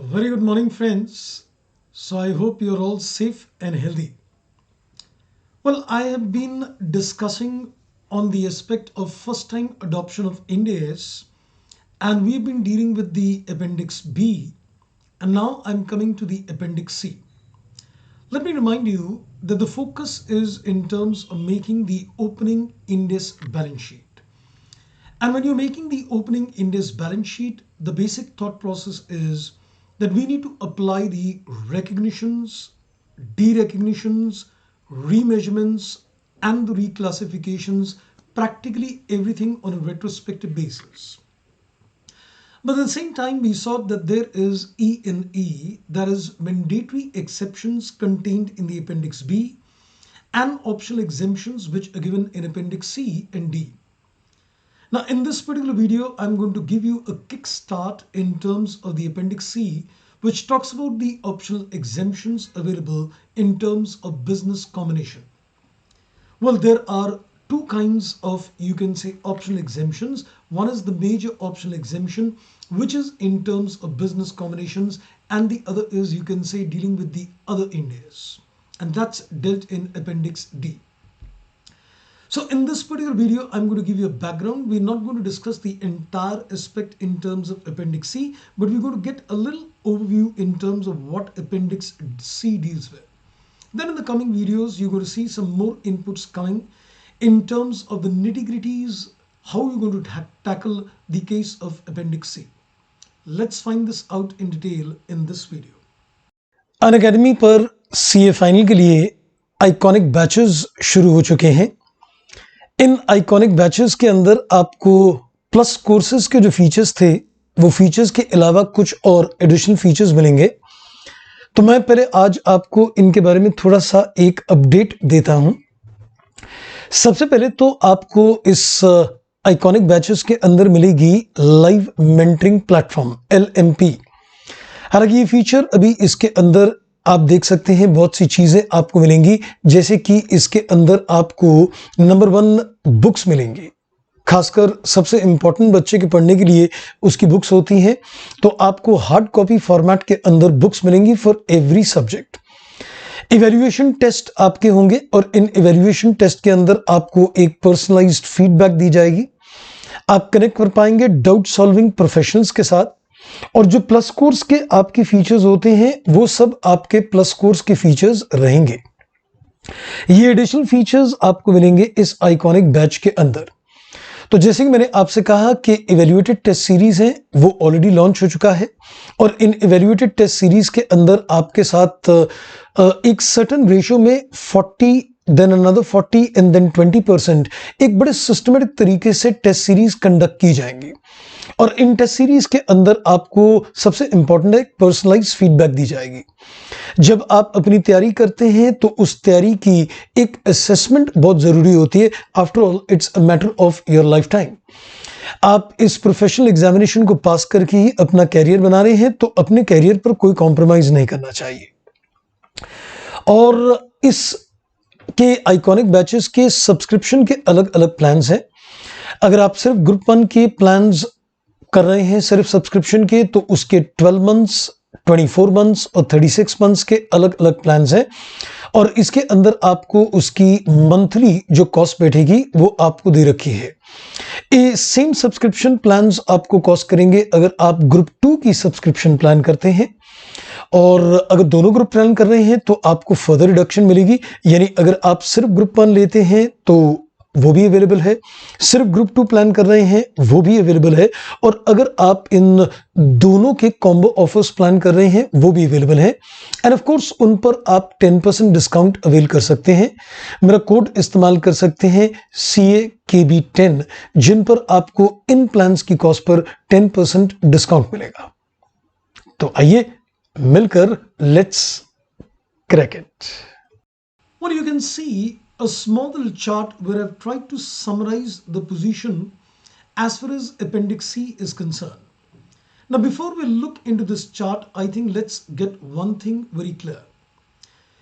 Very good morning, friends. So, I hope you're all safe and healthy. Well, I have been discussing on the aspect of first time adoption of Indias, and we've been dealing with the Appendix B, and now I'm coming to the Appendix C. Let me remind you that the focus is in terms of making the opening Indies balance sheet. And when you're making the opening Indies balance sheet, the basic thought process is that we need to apply the recognitions, derecognitions, remeasurements, and the reclassifications, practically everything on a retrospective basis. But at the same time, we saw that there is E in E, that is mandatory exceptions contained in the Appendix B and optional exemptions which are given in Appendix C and D. Now, in this particular video, I'm going to give you a kickstart in terms of the Appendix C, which talks about the optional exemptions available in terms of business combination. Well, there are two kinds of, you can say, optional exemptions. One is the major optional exemption, which is in terms of business combinations, and the other is, you can say, dealing with the other Indias, and that's dealt in Appendix D. So in this particular video, I'm going to give you a background. We're not going to discuss the entire aspect in terms of Appendix C, but we're going to get a little overview in terms of what Appendix C deals with. Then in the coming videos, you're going to see some more inputs coming in terms of the nitty-gritties, how you're going to tackle the case of Appendix C. Let's find this out in detail in this video. Unacademy पर CA final के लिए iconic batches शुरू हो चुके हैं। इन iconic batches के अंदर आपको प्लस कोर्सेज के जो फीचर्स थे वो फीचर्स के अलावा कुछ और एडिशनल फीचर्स मिलेंगे। तो मैं पहले आज आपको इनके बारे में थोड़ा सा एक अपडेट देता हूं। सबसे पहले तो आपको इस आइकॉनिक बैचेस के अंदर मिलेगी लाइव मेंटरिंग प्लेटफॉर्म LMP। हालांकि ये फीचर अभी इसके अंदर आप देख सकते हैं बहुत सी चीजें आपको मिलेंगी, जैसे कि इसके अंदर आपको नंबर 1 बुक्स मिलेंगी। खासकर सबसे इंपॉर्टेंट बच्चे के पढ़ने के लिए उसकी बुक्स होती हैं, तो आपको हार्ड कॉपी फॉर्मेट के अंदर बुक्स मिलेंगी for every subject. Evaluation test आपके होंगे और इन इवैल्यूएशन टेस्ट के अंदर आपको एक पर्सनलाइज्ड फीडबैक दी जाएगी। आप कनेक्ट कर पाएंगे डाउट सॉल्विंग प्रोफेशनल्स के साथ, और जो प्लस कोर्स के आपके फीचर्स होते हैं वो सब आपके प्लस कोर्स के फीचर्स रहेंगे। ये एडिशनल फीचर्स आपको मिलेंगे इस आइकॉनिक बैच के अंदर। तो जैसे कि मैंने आपसे कहा कि इवैल्यूएटेड टेस्ट सीरीज है वो ऑलरेडी लॉन्च हो चुका है, और इन इवैल्यूएटेड टेस्ट सीरीज के अंदर आपके साथ एक सर्टेन रेशियो में 40 देन अनदर 40 एंड देन 20% एक बड़े सिस्टमेटिक तरीके से टेस्ट सीरीज कंडक्ट की जाएंगी। और इन टेस्ट सीरीज के अंदर आपको सबसे इंपॉर्टेंट है पर्सनलाइज्ड फीडबैक दी जाएगी। जब आप अपनी तैयारी करते हैं तो उस तैयारी की एक असेसमेंट बहुत जरूरी होती है। After all it's a matter of your life time. आप इस प्रोफेशनल एग्जामिनेशन को पास करके ही अपना कैरियर बना रहे हैं, तो अपने कैरियर पर कोई कॉम्प्रोमाइज नहीं करना चाहिए। और इस के आइकॉनिक बैचेस के सब्सक्रिप्शन के अलग अलग प्लान्स हैं। अगर आप सिर्फ ग्रुप 1 के प्लान्स कर रहे हैं सिर्फ सब्सक्रिप्शन के, तो उसके 12 मंथ्स, 24 मंथ्स और 36 मंथ्स के अलग अलग प्लान्स हैं, और इसके अंदर आपको उसकी मंथली जो कॉस्ट बैठेगी वो आपको दे रखी है। ये सेम सब्सक्रिप्शन प्लान्स आपको कॉस्ट करेंगे अगर आप ग्रुप 2 की सब्सक्रिप्शन प्लान करते हैं, और अगर दोनों ग्रुप प्लान कर रहे हैं तो आपको फर्दर रिडक्शन मिलेगी। यानी अगर आप सिर्फ ग्रुप 1 लेते हैं तो वो भी अवेलेबल है, सिर्फ ग्रुप 2 प्लान कर रहे हैं वो भी अवेलेबल है, और अगर आप इन दोनों के कॉम्बो ऑफर्स प्लान कर रहे हैं वो भी अवेलेबल है। एंड ऑफ कोर्स उन पर आप 10% डिस्काउंट अवेल कर सकते हैं। मेरा कोड इस्तेमाल कर सकते हैं CAKB10, जिन पर आपको इन प्लान्स की कॉस्ट पर 10% डिस्काउंट मिलेगा। तो आइए मिलकर let's crack it. What you can see a small little chart where I've tried to summarize the position as far as Appendix C is concerned. Now, before we look into this chart, I think let's get one thing very clear.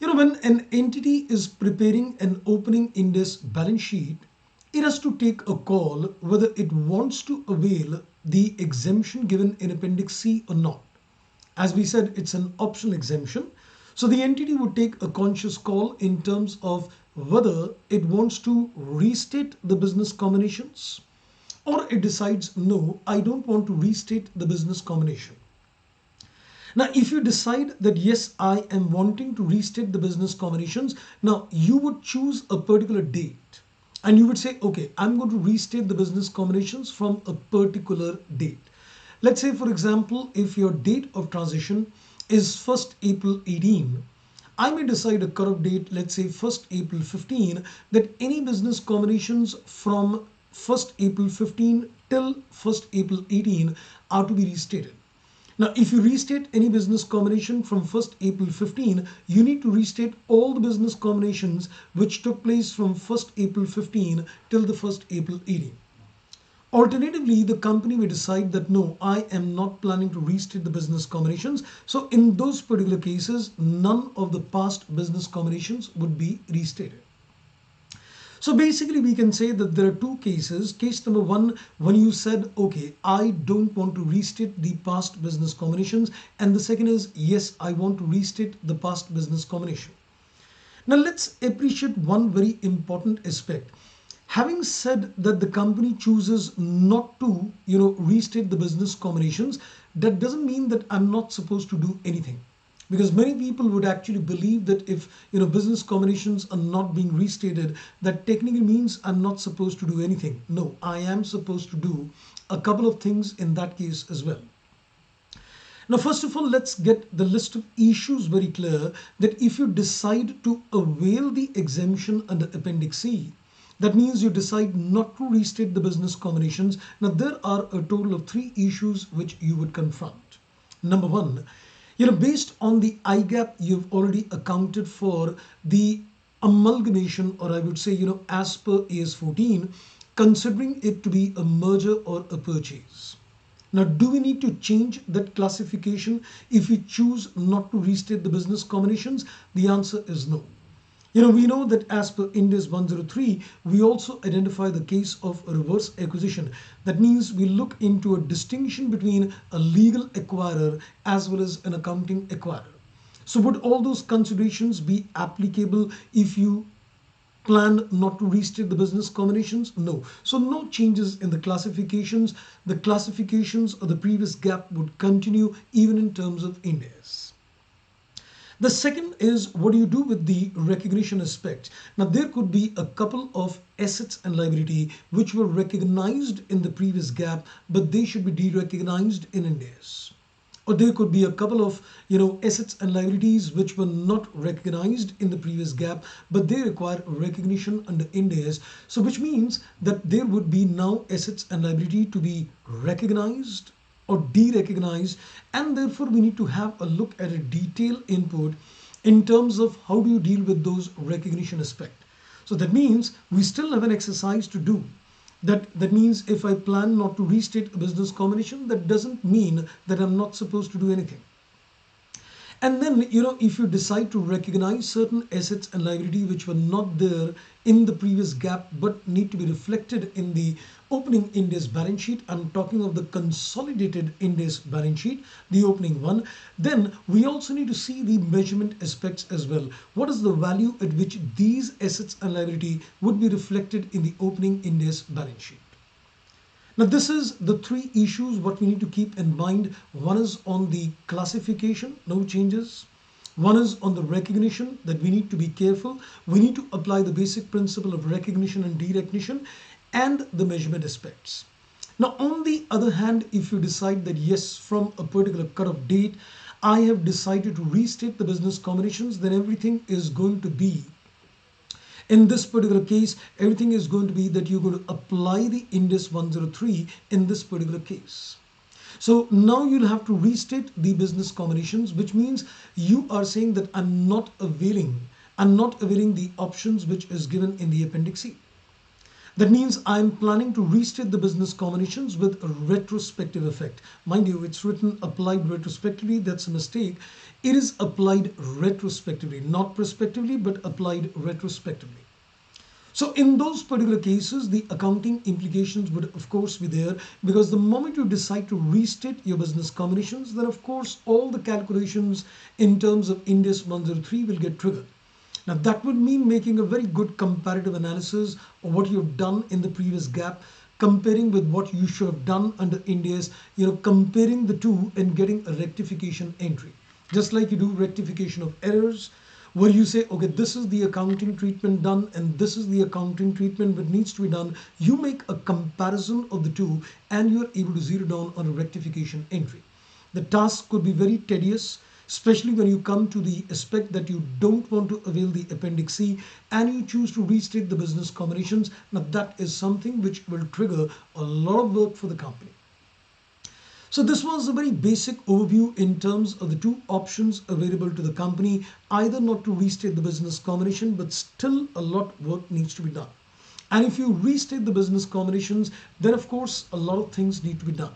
You know, when an entity is preparing an opening Indies balance sheet, it has to take a call whether it wants to avail the exemption given in Appendix C or not. As we said, it's an optional exemption. So the entity would take a conscious call in terms of whether it wants to restate the business combinations, or it decides, no, I don't want to restate the business combination. Now, if you decide that yes, I am wanting to restate the business combinations, now you would choose a particular date and you would say, okay, I'm going to restate the business combinations from a particular date. Let's say, for example, if your date of transition is 1st April 18, I may decide a cutoff date, let's say 1st April 15, that any business combinations from 1st April 15 till 1st April 18 are to be restated. Now, if you restate any business combination from 1st April 15, you need to restate all the business combinations which took place from 1st April 15 till the 1st April 18. Alternatively, the company may decide that no, I am not planning to restate the business combinations. So in those particular cases, none of the past business combinations would be restated. So basically, we can say that there are two cases. Case number one, when you said, okay, I don't want to restate the past business combinations. And the second is, yes, I want to restate the past business combination. Now let's appreciate one very important aspect. Having said that the company chooses not to, restate the business combinations, that doesn't mean that I'm not supposed to do anything. Because many people would actually believe that if business combinations are not being restated, that technically means I'm not supposed to do anything. No, I am supposed to do a couple of things in that case as well. Now, first of all, let's get the list of issues very clear, that if you decide to avail the exemption under Appendix C, that means you decide not to restate the business combinations. Now, there are a total of 3 issues which you would confront. Number one, based on the IGAP, you've already accounted for the amalgamation, or I would say, as per AS 14, considering it to be a merger or a purchase. Now, do we need to change that classification if we choose not to restate the business combinations? The answer is no. We know that as per Ind AS 103, we also identify the case of a reverse acquisition. That means we look into a distinction between a legal acquirer as well as an accounting acquirer. So would all those considerations be applicable if you plan not to restate the business combinations? No. So no changes in the classifications. The classifications of the previous gap would continue even in terms of Ind AS. The second is, what do you do with the recognition aspect? Now, there could be a couple of assets and liability which were recognized in the previous gap, but they should be de-recognized in Ind AS. Or there could be a couple of assets and liabilities which were not recognized in the previous gap, but they require recognition under Ind AS. So which means that there would be now assets and liability to be recognized or de-recognized, and therefore we need to have a look at a detailed input in terms of how do you deal with those recognition aspect. So that means we still have an exercise to do. That means if I plan not to restate a business combination, that doesn't mean that I'm not supposed to do anything. And then, if you decide to recognize certain assets and liability which were not there in the previous gap but need to be reflected in the opening Ind AS balance sheet, I'm talking of the consolidated Ind AS balance sheet, the opening one, then we also need to see the measurement aspects as well. What is the value at which these assets and liability would be reflected in the opening Ind AS balance sheet? Now, this is the 3 issues what we need to keep in mind. One is on the classification, no changes. One is on the recognition, that we need to be careful. We need to apply the basic principle of recognition and de-recognition, and the measurement aspects. Now, on the other hand, if you decide that yes, from a particular cutoff date, I have decided to restate the business combinations, then everything is going to be, in this particular case, everything is going to be that you're going to apply the Ind AS 103 in this particular case. So now you'll have to restate the business combinations, which means you are saying that I'm not availing the options which is given in the Appendix C. That means I'm planning to restate the business combinations with a retrospective effect. Mind you, it's written applied retrospectively. That's a mistake. It is applied retrospectively, not prospectively, but applied retrospectively. So in those particular cases, the accounting implications would of course be there, because the moment you decide to restate your business combinations, then of course all the calculations in terms of Ind AS 103 will get triggered. Now that would mean making a very good comparative analysis of what you've done in the previous gap, comparing with what you should have done under Ind AS, comparing the two and getting a rectification entry. Just like you do rectification of errors, where you say, okay, this is the accounting treatment done and this is the accounting treatment that needs to be done. You make a comparison of the two and you're able to zero down on a rectification entry. The task could be very tedious, especially when you come to the aspect that you don't want to avail the Appendix C and you choose to restate the business combinations. Now that is something which will trigger a lot of work for the company. So this was a very basic overview in terms of the two options available to the company, either not to restate the business combination, but still a lot of work needs to be done. And if you restate the business combinations, then of course a lot of things need to be done.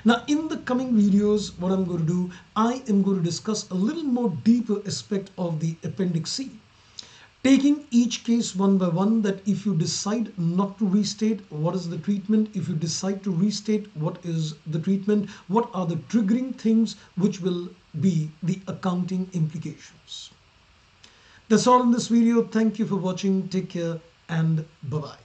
Now in the coming videos, what I'm going to do, I am going to discuss a little more deeper aspect of the Appendix C, taking each case one by one, that if you decide not to restate, what is the treatment? If you decide to restate, what is the treatment? What are the triggering things which will be the accounting implications? That's all in this video. Thank you for watching. Take care and bye-bye.